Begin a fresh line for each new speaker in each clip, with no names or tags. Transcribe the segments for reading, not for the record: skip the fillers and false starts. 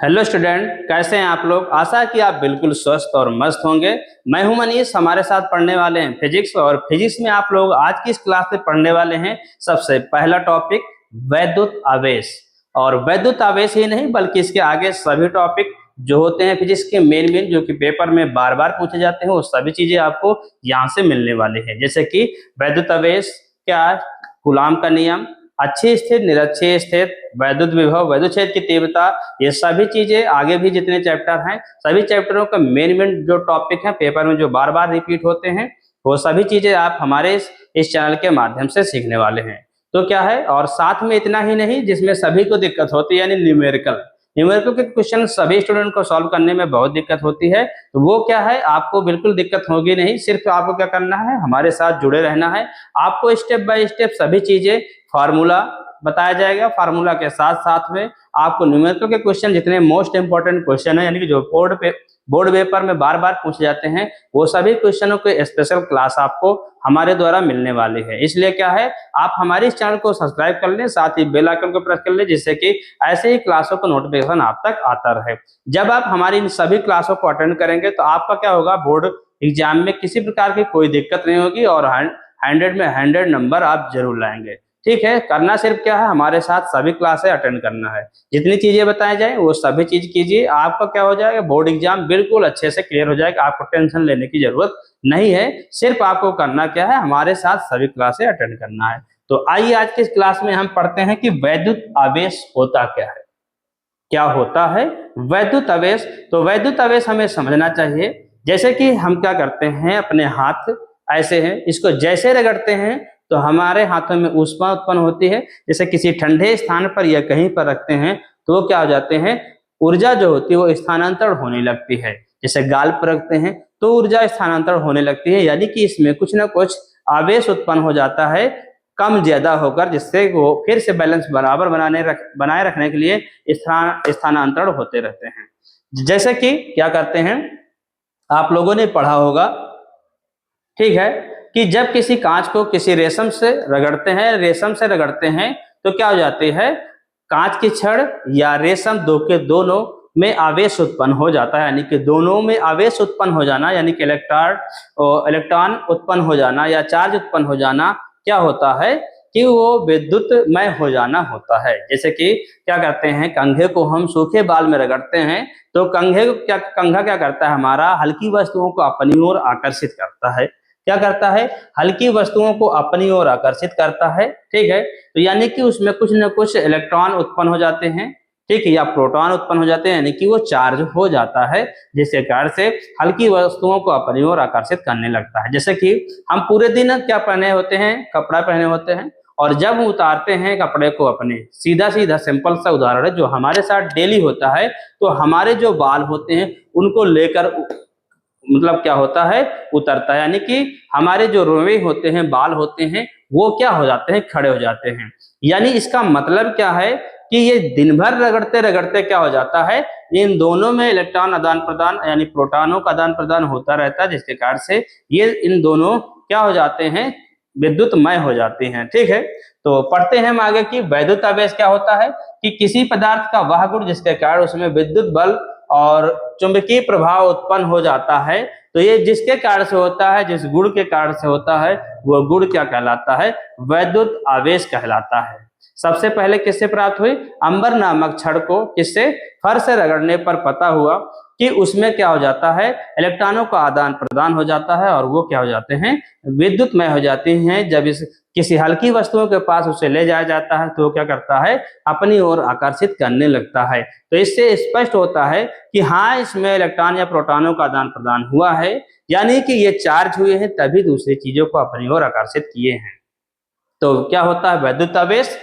Hello student, कैसे हैं आप लोग। आशा है कि आप बिल्कुल स्वस्थ और मस्त होंगे। मैं हूं मनीष। हमारे साथ पढ़ने वाले हैं फिजिक्स, और फिजिक्स में आप लोग आज की इस क्लास में पढ़ने वाले हैं सबसे पहला टॉपिक वैद्युत आवेश। और वैद्युत आवेश ही नहीं बल्कि इसके आगे सभी टॉपिक जो होते हैं फिजिक्स के मेन जो कि पेपर में बार बार पूछे जाते हैं, वो सभी चीजें आपको यहाँ से मिलने वाले हैं। जैसे कि वैद्युत आवेश क्या है, कूलाम का नियम, अच्छी स्थिर निरक्षीय स्थिर, वैद्युत विभव, वैद्युत क्षेत्र की तीव्रता, ये सभी चीजें आगे भी जितने चैप्टर हैं सभी चैप्टरों का मेन जो टॉपिक है पेपर में जो बार बार रिपीट होते हैं, वो सभी चीजें आप हमारे इस चैनल के माध्यम से सीखने वाले हैं। तो क्या है, और साथ में इतना ही नहीं, जिसमें सभी को दिक्कत होती है यानी न्यूमेरिकल न्यूमेरिकल के क्वेश्चन सभी स्टूडेंट को सॉल्व करने में बहुत दिक्कत होती है। तो वो क्या है, आपको बिल्कुल दिक्कत होगी नहीं। सिर्फ आपको क्या करना है, हमारे साथ जुड़े रहना है। आपको स्टेप बाय स्टेप सभी चीजें फार्मूला बताया जाएगा। फार्मूला के साथ साथ में आपको न्यूमेरिकल के क्वेश्चन जितने मोस्ट इंपॉर्टेंट क्वेश्चन है, यानी कि जो बोर्ड पेपर में बार बार पूछे जाते हैं, वो सभी क्वेश्चनों के स्पेशल क्लास आपको हमारे द्वारा मिलने वाले हैं। इसलिए क्या है, आप हमारे इस चैनल को सब्सक्राइब कर लें, साथ ही बेल आइकन को प्रेस कर लें, जिससे कि ऐसे ही क्लासों का नोटिफिकेशन आप तक आता रहे। जब आप हमारी इन सभी क्लासों को अटेंड करेंगे तो आपका क्या होगा, बोर्ड एग्जाम में किसी प्रकार की कोई दिक्कत नहीं होगी और 100 में 100 नंबर आप जरूर लाएंगे। ठीक है, करना सिर्फ क्या है, हमारे साथ सभी क्लासें अटेंड करना है। जितनी चीजें बताई जाए वो सभी चीज कीजिए, आपका क्या हो जाएगा, बोर्ड एग्जाम बिल्कुल अच्छे से क्लियर हो जाएगा। आपको टेंशन लेने की जरूरत नहीं है। सिर्फ आपको करना क्या है, हमारे साथ सभी क्लासें अटेंड करना है। तो आइए आज की इस क्लास में हम पढ़ते हैं कि वैद्युत आवेश होता क्या है। क्या होता है वैद्युत आवेश? तो वैद्युत आवेश हमें समझना चाहिए। जैसे कि हम क्या करते हैं, अपने हाथ ऐसे हैं, इसको जैसे रगड़ते हैं तो हमारे हाथों में ऊष्मा उत्पन्न होती है। जैसे किसी ठंडे स्थान पर या कहीं पर रखते हैं तो वो क्या हो जाते हैं, ऊर्जा जो होती है वो स्थानांतरण होने लगती है। जैसे गाल पर रखते हैं तो ऊर्जा स्थानांतरण होने लगती है, यानी कि इसमें कुछ ना कुछ आवेश उत्पन्न हो जाता है कम ज्यादा होकर, जिससे वो फिर से बैलेंस बराबर बनाए रखने के लिए स्थानांतरण होते रहते हैं। जैसे कि क्या करते हैं, आप लोगों ने पढ़ा होगा, ठीक है, कि जब किसी कांच को किसी रेशम से रगड़ते हैं तो क्या हो जाती है, कांच की छड़ या रेशम दो के दोनों में आवेश उत्पन्न हो जाता है। यानी कि दोनों में आवेश उत्पन्न हो जाना, यानी कि इलेक्ट्रॉन उत्पन्न हो जाना या चार्ज उत्पन्न हो जाना, क्या होता है कि वो विद्युतमय हो जाना होता है। जैसे कि क्या करते हैं, कंघे को हम सूखे बाल में रगड़ते हैं तो कंघा क्या करता है, हमारा हल्की वस्तुओं को अपनी ओर आकर्षित करता है। क्या करता है, हल्की वस्तुओं को अपनी ओर आकर्षित करता है। ठीक है, तो यानी कि उसमें कुछ न कुछ इलेक्ट्रॉन उत्पन्न हो जाते हैं, ठीक है, या प्रोटॉन उत्पन्न हो जाते हैं, यानी कि वो चार्ज हो जाता है, जिसके कारण से हल्की वस्तुओं को अपनी ओर आकर्षित करने लगता है। जैसे कि हम पूरे दिन क्या पहने होते हैं, कपड़ा पहने होते हैं, और जब हम उतारते हैं कपड़े को अपने, सीधा सिंपल सा उदाहरण है जो हमारे साथ डेली होता है, तो हमारे जो बाल होते हैं उनको लेकर मतलब क्या होता है, उतरता है। यानी कि हमारे जो रोए होते हैं, बाल होते हैं, वो क्या हो जाते हैं, खड़े हो जाते हैं। यानी इसका मतलब क्या है कि ये दिन भर रगड़ते रगड़ते क्या हो जाता है, इन दोनों में इलेक्ट्रॉन आदान प्रदान यानी प्रोटॉनों का आदान प्रदान होता रहता है, जिसके कारण से ये इन दोनों क्या हो जाते हैं, विद्युतमय हो जाती हैं। ठीक है, तो पढ़ते हैं हम आगे कि वैद्युत आवेश क्या होता है, कि किसी पदार्थ का वह गुण जिसके कारण उसमें विद्युत बल और चुंबकीय प्रभाव उत्पन्न हो जाता है। तो ये जिसके कारण से होता है, जिस गुण के कारण से होता है, वो गुण क्या कहलाता है, वैद्युत आवेश कहलाता है। सबसे पहले किससे प्राप्त हुई, अंबर नामक छड़ को किससे, फर्श से रगड़ने पर पता हुआ कि उसमें क्या हो जाता है, इलेक्ट्रॉनों का आदान प्रदान हो जाता है और वो क्या हो जाते हैं, विद्युतमय हो जाती हैं। जब इस किसी हल्की वस्तुओं के पास उसे ले जाया जाता है तो क्या करता है, अपनी ओर आकर्षित करने लगता है। तो इससे स्पष्ट होता है कि हाँ, इसमें इलेक्ट्रॉन या प्रोटॉनों का आदान प्रदान हुआ है, यानी कि ये चार्ज हुए हैं तभी दूसरी चीजों को अपनी ओर आकर्षित किए हैं। तो क्या होता है वैद्युत आवेश,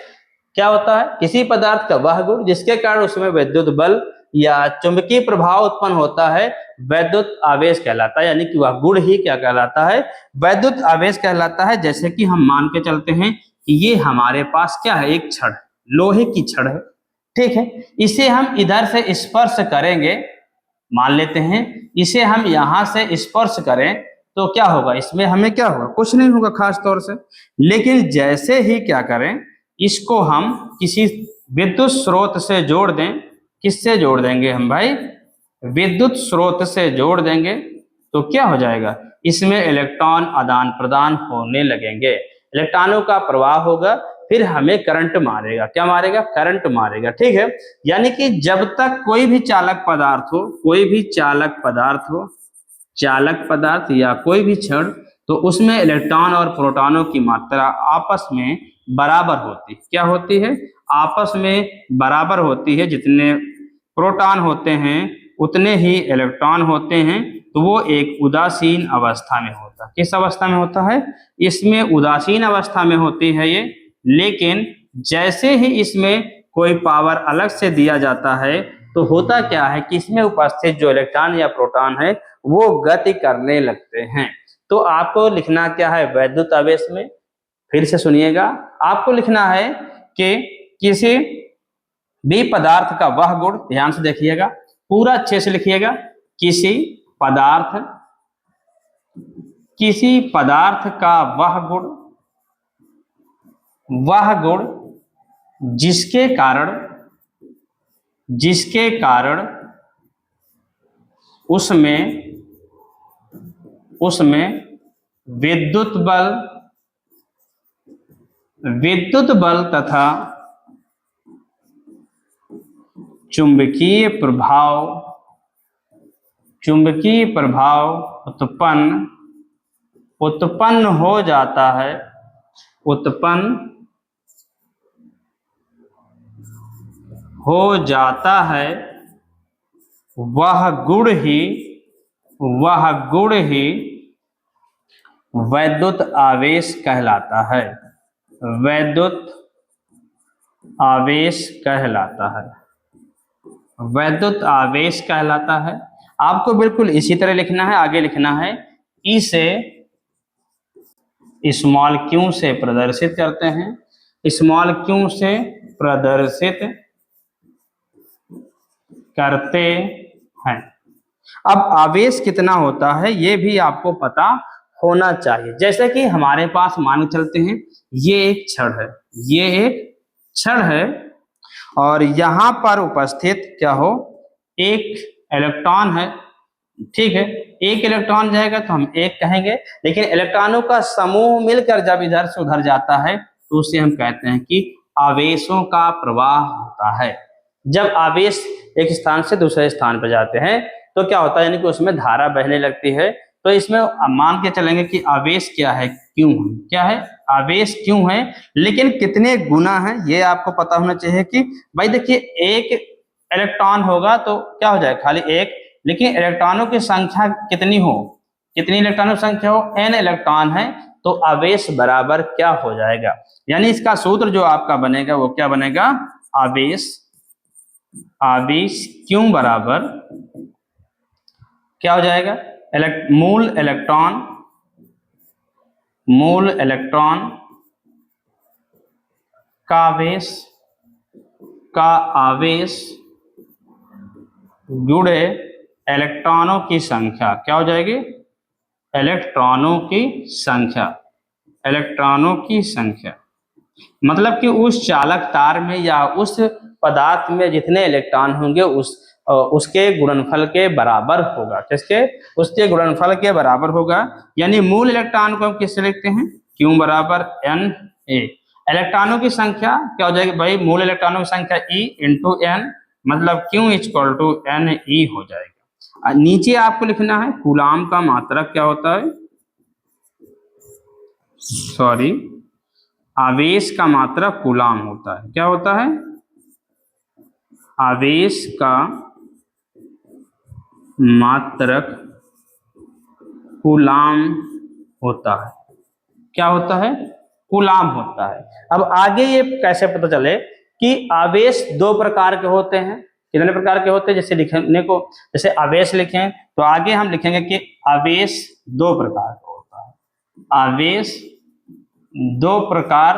क्या होता है, किसी पदार्थ का वह गुण जिसके कारण उसमें विद्युत बल या चुंबकीय प्रभाव उत्पन्न होता है, वैद्युत आवेश कहलाता है। यानी कि वह गुण ही क्या कहलाता है, वैद्युत आवेश कहलाता है। जैसे कि हम मान के चलते हैं कि ये हमारे पास क्या है, एक छड़, लोहे की छड़ है, ठीक है, इसे हम इधर से स्पर्श करेंगे, मान लेते हैं इसे हम यहां से स्पर्श करें तो क्या होगा, इसमें हमें क्या होगा, कुछ नहीं होगा खास तौर से। लेकिन जैसे ही क्या करें, इसको हम किसी विद्युत स्रोत से जोड़ दें किससे जोड़ देंगे हम भाई, विद्युत स्रोत से जोड़ देंगे, तो क्या हो जाएगा, इसमें इलेक्ट्रॉन आदान प्रदान होने लगेंगे, इलेक्ट्रॉनों का प्रवाह होगा, फिर हमें करंट मारेगा। क्या मारेगा, करंट मारेगा। ठीक है, यानी कि जब तक कोई भी चालक पदार्थ हो, कोई भी चालक पदार्थ हो, चालक पदार्थ या कोई भी क्षण, तो उसमें इलेक्ट्रॉन और प्रोटॉनों की मात्रा आपस में बराबर होती है। क्या होती है, आपस में बराबर होती है। जितने प्रोटॉन होते हैं उतने ही इलेक्ट्रॉन होते हैं, तो वो एक उदासीन अवस्था में होता है। किस अवस्था में होता है, इसमें उदासीन अवस्था में होती है ये। लेकिन जैसे ही इसमें कोई पावर अलग से दिया जाता है, तो होता क्या है कि इसमें उपस्थित जो इलेक्ट्रॉन या प्रोटॉन है वो गति करने लगते हैं। तो आपको लिखना क्या है, वैद्युत आवेश में, फिर से सुनिएगा, आपको लिखना है कि किसी भी पदार्थ का वह गुण, ध्यान से देखिएगा, पूरा अच्छे से लिखिएगा, किसी पदार्थ का वह गुण जिसके कारण उसमें विद्युत बल तथा चुंबकीय प्रभाव उत्पन्न हो जाता है, वह गुण ही वैद्युत आवेश कहलाता है। वैद्युत आवेश कहलाता है। आपको बिल्कुल इसी तरह लिखना है। आगे लिखना है, ई से स्मॉल क्यू से प्रदर्शित करते हैं, स्मॉल क्यू से प्रदर्शित करते हैं। अब आवेश कितना होता है ये भी आपको पता होना चाहिए। जैसे कि हमारे पास मान के चलते हैं, ये एक क्षण है और यहाँ पर उपस्थित क्या हो, एक इलेक्ट्रॉन है। ठीक है, एक इलेक्ट्रॉन जाएगा तो हम एक कहेंगे, लेकिन इलेक्ट्रॉनों का समूह मिलकर जब इधर से उधर जाता है तो उसे हम कहते हैं कि आवेशों का प्रवाह होता है। जब आवेश एक स्थान से दूसरे स्थान पर जाते हैं तो क्या होता है, यानी कि उसमें धारा बहने लगती है। तो इसमें मान के चलेंगे कि आवेश क्या है, क्यों है, क्या है, आवेश क्यों है, लेकिन कितने गुना है ये आपको पता होना चाहिए। कि भाई देखिए, एक इलेक्ट्रॉन होगा तो क्या हो जाए, खाली एक, लेकिन इलेक्ट्रॉनों की संख्या कितनी इलेक्ट्रॉनों की संख्या हो, n इलेक्ट्रॉन है, तो आवेश बराबर क्या हो जाएगा, यानी इसका सूत्र जो आपका बनेगा वो क्या बनेगा, आवेश क्यों बराबर क्या हो जाएगा, मूल इलेक्ट्रॉन का आवेश जुड़े इलेक्ट्रॉनों की संख्या, क्या हो जाएगी, इलेक्ट्रॉनों की संख्या, मतलब कि उस चालक तार में या उस पदार्थ में जितने इलेक्ट्रॉन होंगे उसके गुणनफल के बराबर होगा। किसके, उसके गुणनफल के बराबर होगा। यानी मूल इलेक्ट्रॉन को हम किससे लिखते हैं, Q बराबर Na। इलेक्ट्रॉनों की संख्या क्या हो जाएगी भाई, मूल इलेक्ट्रॉनों की संख्या E इंटू N, मतलब Q इक्वल टू Ne हो जाएगा। नीचे आपको लिखना है कूलाम का मात्रक क्या होता है, आवेश का मात्रक कूलाम होता है। क्या होता है, आवेश का मात्रक कूलाम होता है। क्या होता है, कूलाम होता है। अब आगे ये कैसे पता चले कि आवेश दो प्रकार के होते हैं, कितने प्रकार के होते हैं, जैसे लिखने को, जैसे आवेश लिखें तो आगे हम लिखेंगे कि आवेश दो प्रकार का होता है, आवेश दो प्रकार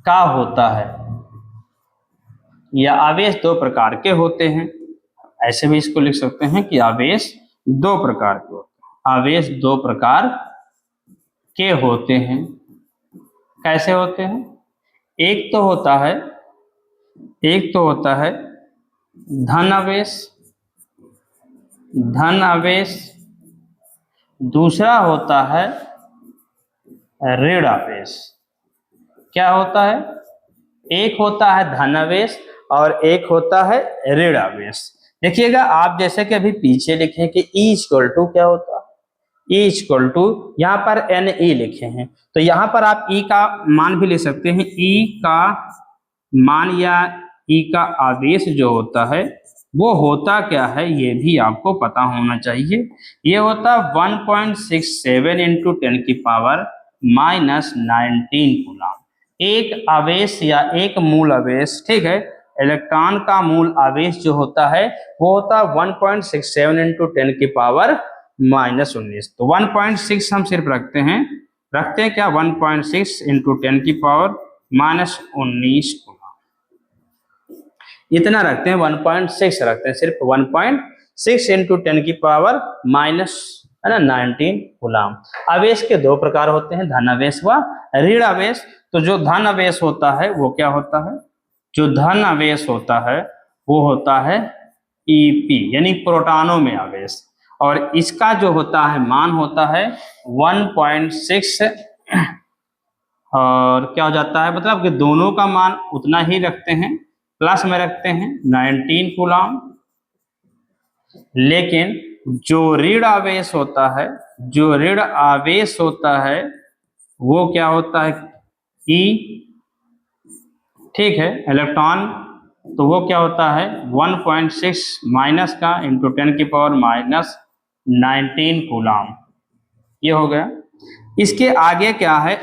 का होता है, या आवेश दो प्रकार के होते हैं। ऐसे भी इसको लिख सकते हैं कि आवेश दो प्रकार के होते हैं, आवेश दो प्रकार के होते हैं। कैसे होते हैं, एक तो होता है एक तो होता है धन आवेश, दूसरा होता है ऋण आवेश। क्या होता है? एक होता है धन आवेश और एक होता है ऋण आवेश। देखिएगा आप जैसे कि अभी पीछे लिखे कि E इक्वल टू क्या होता है, E इक्वल टू यहाँ पर NE लिखे हैं, तो यहाँ पर आप E का मान भी लिख सकते हैं। E का मान या E का आवेश जो होता है वो होता क्या है ये भी आपको पता होना चाहिए। ये होता 1.67 इंटू 10 की पावर माइनस 19 कूलम। एक आवेश या एक मूल आवेश, ठीक है, इलेक्ट्रॉन का मूल आवेश जो होता है वो होता है 1.67 इंटू 10 की पावर माइनस 19। तो 1.6 हम सिर्फ रखते हैं क्या, 1.6 इंटू 10 की पावर माइनस 19 इतना रखते हैं, 1.6 रखते हैं, सिर्फ 1.6 इंटू 10 की पावर माइनस है ना 19 कूलम। आवेश के दो प्रकार होते हैं, धन आवेश व ऋण आवेश। तो जो धन आवेश होता है वो क्या होता है, जो धन आवेश होता है वो होता है EP यानी प्रोटॉनों में आवेश, और इसका जो होता है मान होता है 1.6 और क्या हो जाता है, मतलब कि दोनों का मान उतना ही रखते हैं, प्लस में रखते हैं 19 कूलम। लेकिन जो ऋण आवेश होता है, जो ऋण आवेश होता है वो क्या होता है E, ठीक है, इलेक्ट्रॉन, तो वो क्या होता है 1.6 माइनस का इंटू 10 की पावर माइनस 19 कूलम। ये हो गया। इसके आगे क्या है,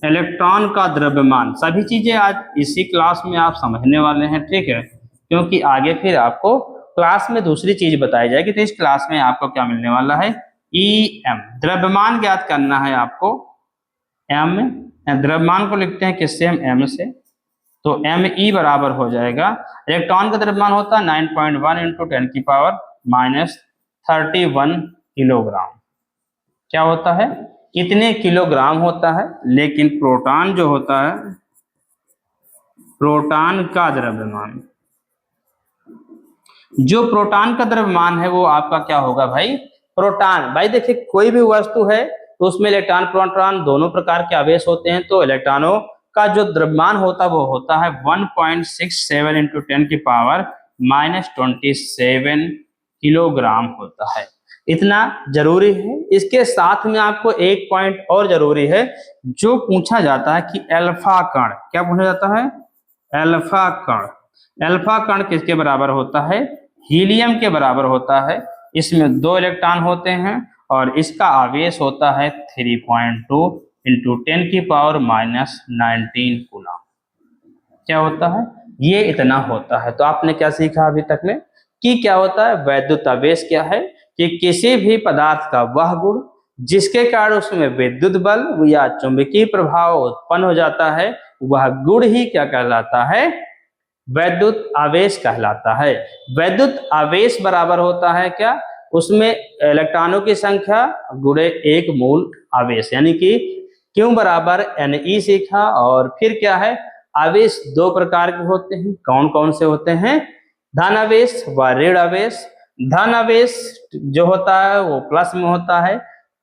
इलेक्ट्रॉन का द्रव्यमान। सभी चीजें आज इसी क्लास में आप समझने वाले हैं, ठीक है, क्योंकि आगे फिर आपको क्लास में दूसरी चीज बताई जाएगी। तो इस क्लास में आपको क्या मिलने वाला है, EM द्रव्यमान ज्ञात करना है आपको। M द्रव्यमान को लिखते हैं किससे, हम M से, तो ME बराबर हो जाएगा, इलेक्ट्रॉन का द्रव्यमान होता है 9.1 इंटू 10 की पावर माइनस 31 किलोग्राम। क्या होता है, इतने किलोग्राम होता है। लेकिन प्रोटॉन जो होता है, प्रोटॉन का द्रव्यमान, जो प्रोटॉन का द्रव्यमान है वो आपका क्या होगा भाई, प्रोटॉन। भाई देखिए कोई भी वस्तु है तो उसमें इलेक्ट्रॉन प्रोटॉन दोनों प्रकार के आवेश होते हैं, तो इलेक्ट्रॉनों का जो द्रव्यमान होता है वो होता है 1.67 इंटू 10 की पावर माइनस 27 किलोग्राम होता है। इतना जरूरी है। इसके साथ में आपको एक पॉइंट और जरूरी है, जो पूछा जाता है कि अल्फा कण, क्या पूछा जाता है, अल्फा कण। अल्फा कण किसके बराबर होता है, हीलियम के बराबर होता है। इसमें 2 इलेक्ट्रॉन होते हैं और इसका आवेश होता है 3.2 इंटू 10 की पावर माइनस 19 कूलम। क्या होता है, ये इतना होता है। तो आपने क्या सीखा अभी तक में कि क्या होता है, वैद्युत आवेश क्या है, कि किसी भी पदार्थ का वह गुण जिसके कारण उसमें विद्युत बल या चुंबकीय प्रभाव उत्पन्न हो जाता है, वह गुण ही क्या कहलाता है, वैद्युत आवेश कहलाता है। वैद्युत आवेश बराबर होता है क्या, उसमें इलेक्ट्रॉनों की संख्या गुणे एक मूल आवेश, यानी कि क्यों बराबर Ne सीखा। और फिर क्या है, आवेश 2 प्रकार के होते हैं, कौन कौन से होते हैं, धन आवेश व ऋण आवेश। धन आवेश जो होता है वो प्लस में होता है,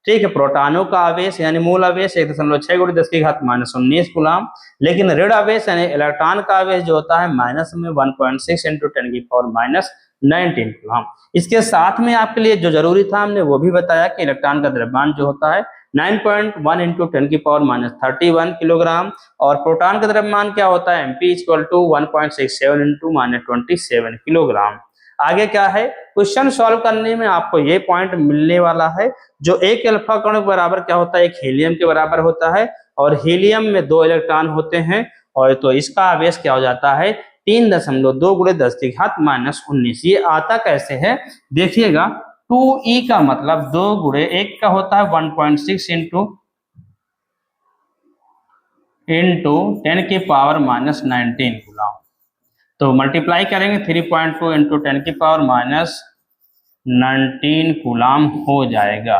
ठीक है, प्रोटॉनों का आवेश यानी मूल आवेश 1.6 × 10 की घात माइनस 19 कूलम। लेकिन ऋण आवेश यानी इलेक्ट्रॉन का आवेश जो होता है माइनस में 1.6 इंटू 10 की पावर माइनस 19 कूलम। इसके साथ में आपके लिए जो जरूरी था हमने वो भी बताया कि इलेक्ट्रॉन का द्रव्यमान जो होता है 9.1 इंटू 10 की पावर माइनस 31 किलोग्राम, और प्रोटॉन का द्रव्यमान क्या होता है, MP equal to 1.67 into minus 27 kilogram. आगे क्या है, क्वेश्चन सॉल्व करने में आपको ये पॉइंट मिलने वाला है, जो एक अल्फा कण के बराबर क्या होता है, एक हीलियम के बराबर होता है, और हीलियम में 2 इलेक्ट्रॉन होते हैं, और तो इसका आवेश क्या हो जाता है 3.2 × 10 की घात माइनस 19। ये आता कैसे है देखिएगा, 2E का मतलब 2 × 1 का होता है 1.6 इंटू 10 की पावर माइनस 19 कूलम, तो मल्टीप्लाई करेंगे 3.2 इंटू 10 की पावर माइनस 19 कूलम हो जाएगा।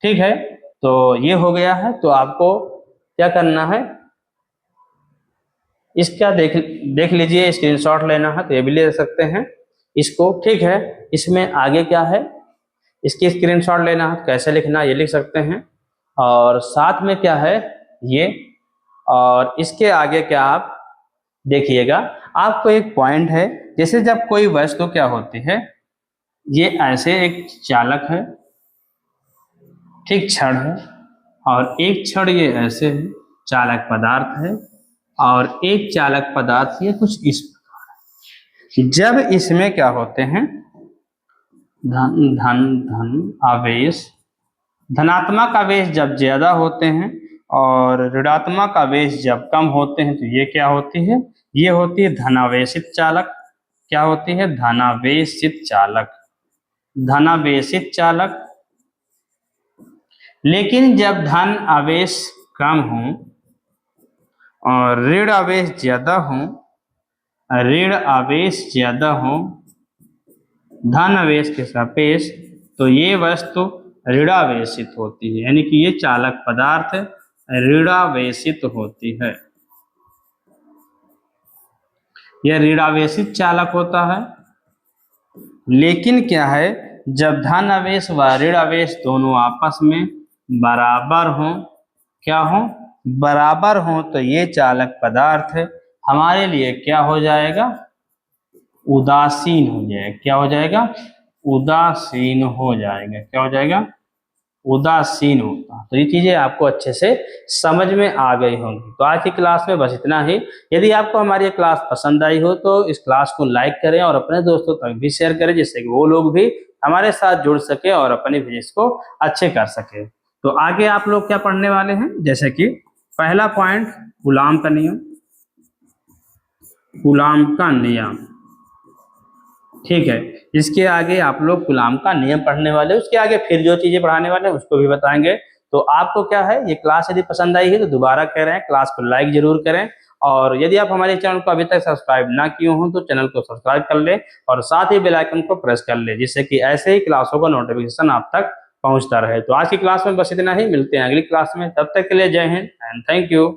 ठीक है, तो ये हो गया है। तो आपको क्या करना है, इसका देख लीजिए, स्क्रीनशॉट लेना है तो ये भी ले सकते हैं इसको, ठीक है। इसमें आगे क्या है, इसकी स्क्रीनशॉट लेना है तो कैसे लिखना ये लिख सकते हैं, और साथ में क्या है ये, और इसके आगे क्या आप देखिएगा, आपको एक पॉइंट है, जैसे जब कोई वस्तु क्या होती है, ये ऐसे एक चालक है, ठीक, क्षण है, और एक क्षण ये ऐसे है, चालक पदार्थ है, और एक चालक पदार्थ ये कुछ इस प्रकार है। जब इसमें क्या होते हैं, धन धन धन आवेश, धनात्मक आवेश जब ज्यादा होते हैं और ऋणात्मक आवेश जब कम होते हैं, तो ये क्या होती है, ये होती है धनावेशित चालक। क्या होती है, धनावेशित चालक, धनावेशित चालक। लेकिन जब धन आवेश कम हो और ऋण आवेश ज्यादा हो, ऋण आवेश ज्यादा हो धन आवेश के सापेक्ष, तो ये वस्तु ऋणावेशित होती है, यानी कि ये चालक पदार्थ ऋणावेशित होती है, यह ऋणावेशित चालक होता है। लेकिन क्या है, जब धन आवेश व ऋण आवेश दोनों आपस में बराबर हो, क्या हो, बराबर हो, तो ये चालक पदार्थ हमारे लिए क्या हो जाएगा, उदासीन हो जाएगा। क्या हो जाएगा, उदासीन हो जाएगा। क्या हो जाएगा, उदासीन होता। तो ये चीजें आपको अच्छे से समझ में आ गई होंगी। तो आज की क्लास में बस इतना ही। यदि आपको हमारी ये क्लास पसंद आई हो तो इस क्लास को लाइक करें और अपने दोस्तों तक भी शेयर करें, जिससे कि वो लोग भी हमारे साथ जुड़ सके और अपने बिजनेस को अच्छे कर सके। तो आगे आप लोग क्या पढ़ने वाले हैं, जैसे कि पहला पॉइंट गुलाम का नियम, गुलाम का नियम, ठीक है। इसके आगे आप लोग गुलाम का नियम पढ़ने वाले, उसके आगे फिर जो चीजें पढ़ाने वाले हैं उसको भी बताएंगे। तो आपको क्या है, ये क्लास यदि पसंद आई है तो दोबारा कह रहे हैं, क्लास को लाइक जरूर करें, और यदि आप हमारे चैनल को अभी तक सब्सक्राइब ना किए हो तो चैनल को सब्सक्राइब कर ले और साथ ही बेल आइकन को प्रेस कर ले, जिससे कि ऐसे ही क्लासों का नोटिफिकेशन आप तक पहुंचता रहे। तो आज की क्लास में बस इतना ही, मिलते हैं अगली क्लास में, तब तक के लिए जय हिंद एंड थैंक यू।